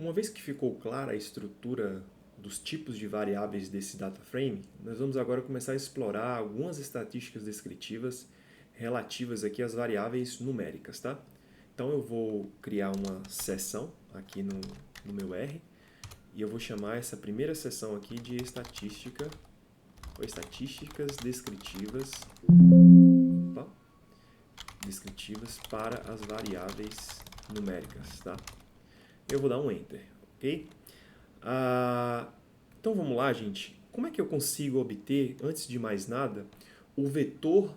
Uma vez que ficou clara a estrutura dos tipos de variáveis desse data frame, nós vamos agora começar a explorar algumas estatísticas descritivas relativas aqui às variáveis numéricas, tá? Então eu vou criar uma seção aqui no meu R e eu vou chamar essa primeira seção aqui de estatística ou estatísticas descritivas para as variáveis numéricas, tá? Eu vou dar um Enter, ok? Então vamos lá, gente. Como é que eu consigo obter, antes de mais nada, o vetor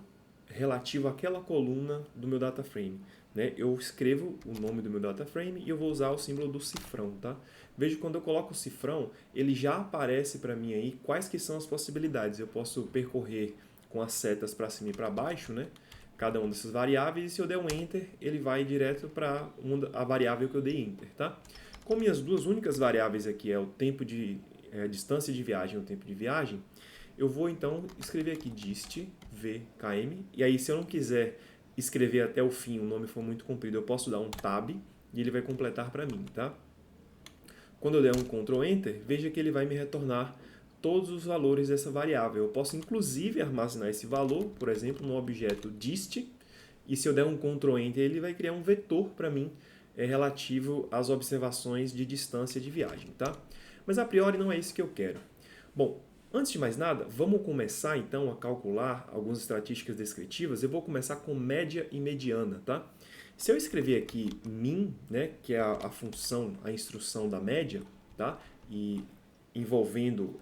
relativo àquela coluna do meu data frame? Né? Eu escrevo o nome do meu data frame e eu vou usar o símbolo do cifrão, tá? Veja que quando eu coloco o cifrão, ele já aparece para mim aí quais que são as possibilidades. Eu posso percorrer com as setas para cima e para baixo, né? Cada uma dessas variáveis, e se eu der um Enter, ele vai direto para a variável que eu dei Enter, tá? Como minhas duas únicas variáveis aqui é o tempo de a distância de viagem e o tempo de viagem, eu vou então escrever aqui dist vkm, e aí se eu não quiser escrever até o fim, o nome for muito comprido, eu posso dar um tab e ele vai completar para mim, tá? Quando eu der um Ctrl Enter, veja que ele vai me retornar todos os valores dessa variável. Eu posso inclusive armazenar esse valor, por exemplo, no objeto dist, e se eu der um Ctrl Enter, ele vai criar um vetor para mim relativo às observações de distância de viagem, tá? Mas a priori não é isso que eu quero. Bom, antes de mais nada, vamos começar então a calcular algumas estatísticas descritivas. Eu vou começar com média e mediana, tá? Se eu escrever aqui min, né, que é a função, a instrução da média, tá? E envolvendo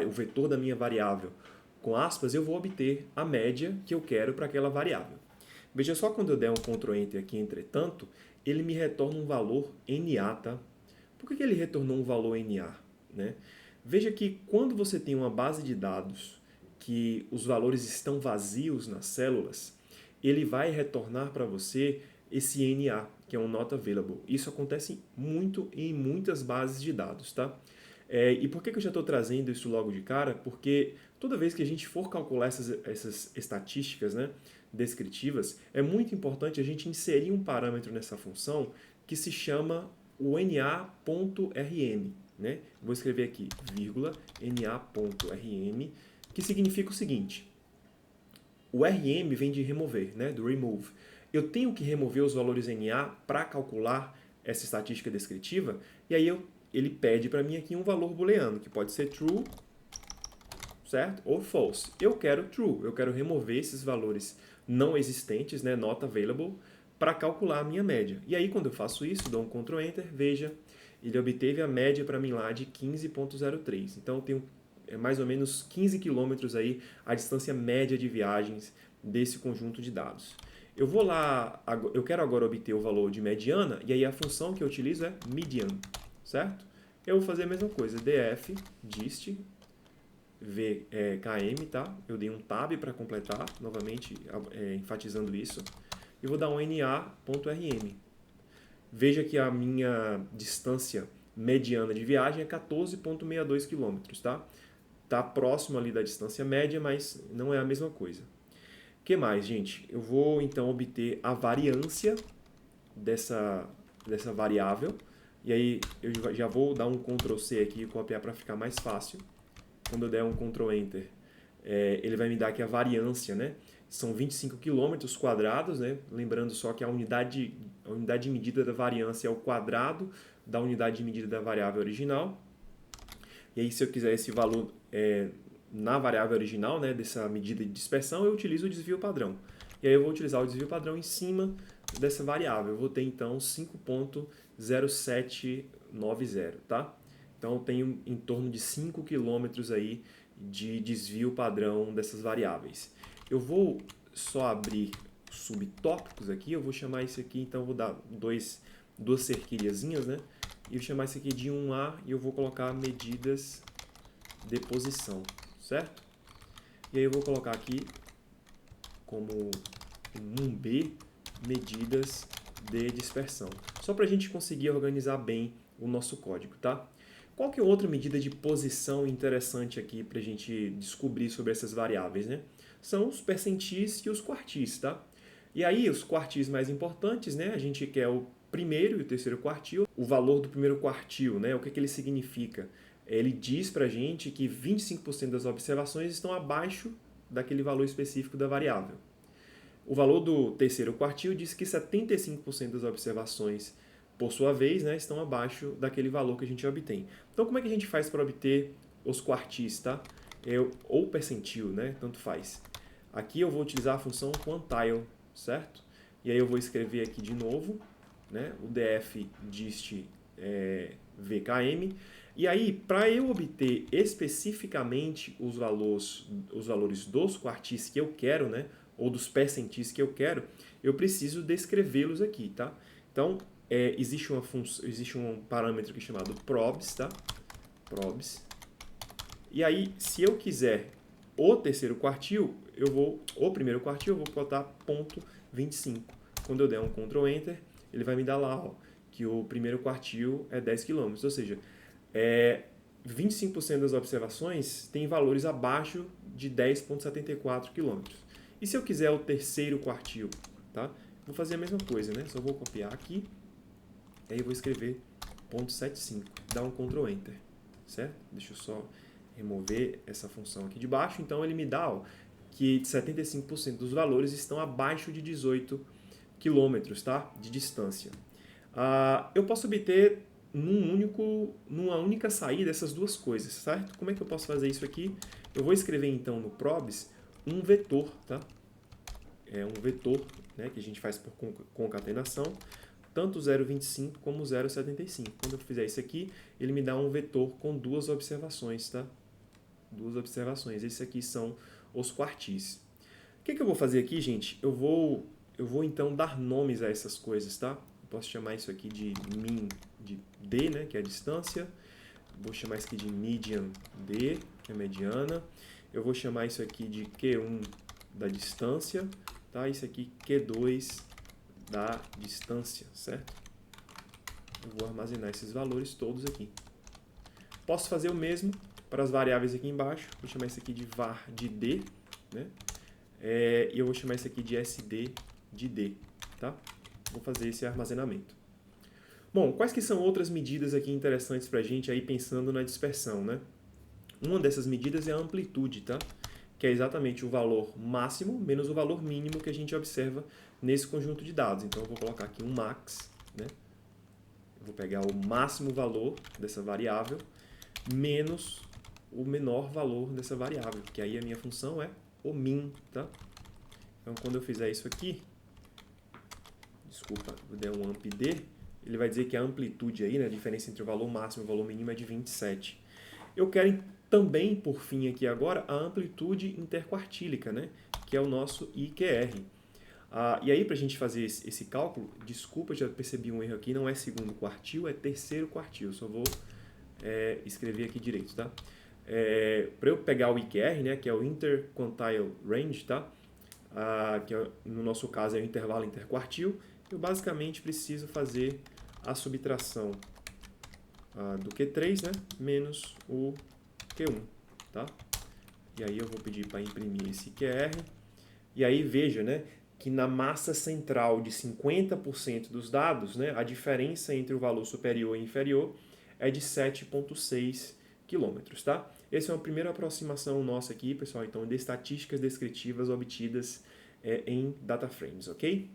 o vetor da minha variável com aspas, eu vou obter a média que eu quero para aquela variável. Veja só, quando eu der um Ctrl Enter aqui, entretanto, ele me retorna um valor NA, tá? Por que ele retornou um valor NA? Né? Veja que quando você tem uma base de dados que os valores estão vazios nas células, ele vai retornar para você esse NA, que é um Not Available. Isso acontece muito em muitas bases de dados, tá? E por que eu já estou trazendo isso logo de cara? Porque toda vez que a gente for calcular essas estatísticas, né, descritivas, é muito importante a gente inserir um parâmetro nessa função que se chama o na.rm. Né? Vou escrever aqui, vírgula, na.rm, que significa o seguinte. O rm vem de remover, né, do remove. Eu tenho que remover os valores NA para calcular essa estatística descritiva, e aí ele pede para mim aqui um valor booleano, que pode ser true, certo? Ou false. Eu quero true, eu quero remover esses valores não existentes, né, not available, para calcular a minha média. E aí, quando eu faço isso, dou um Ctrl Enter, veja, ele obteve a média para mim lá de 15,03. Então, eu tenho mais ou menos 15 quilômetros aí a distância média de viagens desse conjunto de dados. Eu vou lá, eu quero agora obter o valor de mediana, e aí a função que eu utilizo é median, certo? Eu vou fazer a mesma coisa, df, dist, vkm, tá? Eu dei um tab para completar, novamente enfatizando isso. E vou dar um na.rm. Veja que a minha distância mediana de viagem é 14,62 km, tá? Está próximo ali da distância média, mas não é a mesma coisa. O que mais, gente? Eu vou então obter a variância dessa variável. E aí eu já vou dar um Ctrl C aqui e copiar para ficar mais fácil. Quando eu der um Ctrl Enter, ele vai me dar aqui a variância, né? São 25 km quadrados, né? Lembrando só que a unidade de medida da variância é o quadrado da unidade de medida da variável original. E aí, se eu quiser esse valor na variável original, né, dessa medida de dispersão, eu utilizo o desvio padrão. E aí eu vou utilizar o desvio padrão em cima dessa variável. Eu vou ter, então, 5,0790, tá? Então, eu tenho em torno de 5 km aí de desvio padrão dessas variáveis. Eu vou só abrir subtópicos aqui, eu vou chamar isso aqui, então eu vou dar duas cerquilhazinhas, né? E vou chamar isso aqui de 1A e eu vou colocar medidas de posição, certo? E aí eu vou colocar aqui como 1B, medidas de dispersão. Só para a gente conseguir organizar bem o nosso código, tá? Qual que é outra medida de posição interessante aqui para a gente descobrir sobre essas variáveis, né? São os percentis e os quartis, tá? E aí, os quartis mais importantes, né? A gente quer primeiro e o terceiro quartil. O valor do primeiro quartil, né, o que ele significa? Ele diz para a gente que 25% das observações estão abaixo daquele valor específico da variável. O valor do terceiro quartil diz que 75% das observações, por sua vez, né, estão abaixo daquele valor que a gente obtém. Então, como é que a gente faz para obter os quartis, tá? Ou percentil, né? Tanto faz. Aqui eu vou utilizar a função quantile, certo? E aí eu vou escrever aqui de novo, né, o df dist vkm. E aí, para eu obter especificamente os valores dos quartis que eu quero, né, ou dos percentis que eu quero, eu preciso descrevê-los aqui, tá? Então, existe um parâmetro aqui chamado probs, tá? Probs. E aí, se eu quiser o terceiro quartil, o primeiro quartil, eu vou botar ponto 25. Quando eu der um Ctrl Enter, ele vai me dar lá, ó, que o primeiro quartil é 10 km. Ou seja, 25% das observações tem valores abaixo de 10,74 km. E se eu quiser o terceiro quartil, tá? Vou fazer a mesma coisa, né? Só vou copiar aqui, aí eu vou escrever 0,75, dar um Ctrl Enter, certo? Deixa eu só remover essa função aqui de baixo. Então ele me dá, ó, que 75% dos valores estão abaixo de 18 km, tá? De distância. Eu posso obter numa única saída essas duas coisas, certo? Como é que eu posso fazer isso aqui? Eu vou escrever então no probs um vetor, tá? É um vetor, né, que a gente faz por concatenação, tanto 0,25 como 0,75. Quando eu fizer isso aqui, ele me dá um vetor com duas observações, tá? Duas observações. Esses aqui são os quartis. O que eu vou fazer aqui, gente? Eu vou então dar nomes a essas coisas, tá? Eu posso chamar isso aqui de min de d, né, que é a distância. Vou chamar isso aqui de median d, que é a mediana. Eu vou chamar isso aqui de q1 da distância, tá? Isso aqui q2 da distância, certo? Eu vou armazenar esses valores todos aqui. Posso fazer o mesmo para as variáveis aqui embaixo. Vou chamar isso aqui de var de d, né? E eu vou chamar isso aqui de sd de d, tá? Vou fazer esse armazenamento. Bom, quais que são outras medidas aqui interessantes para a gente aí pensando na dispersão, né? Uma dessas medidas é a amplitude, tá? Que é exatamente o valor máximo menos o valor mínimo que a gente observa nesse conjunto de dados. Então eu vou colocar aqui um max, né? Eu vou pegar o máximo valor dessa variável menos o menor valor dessa variável, que aí a minha função é o min, tá? Então quando eu fizer isso aqui, desculpa, eu der um ampd, ele vai dizer que a amplitude aí, né, a diferença entre o valor máximo e o valor mínimo é de 27. Eu quero também, por fim aqui agora, a amplitude interquartílica, né, que é o nosso IQR. E aí, para a gente fazer esse cálculo, desculpa, já percebi um erro aqui, não é segundo quartil, é terceiro quartil. Só vou escrever aqui direito, tá? Para eu pegar o IQR, né, que é o Interquartile Range, tá? Que no nosso caso é o intervalo interquartil, eu basicamente preciso fazer a subtração do Q3, né, menos o Q1, tá? E aí eu vou pedir para imprimir esse QR. E aí veja, né, que na massa central de 50% dos dados, né, a diferença entre o valor superior e inferior é de 7,6 km, tá? Essa é uma primeira aproximação nossa aqui, pessoal, então, de estatísticas descritivas obtidas em data frames, ok?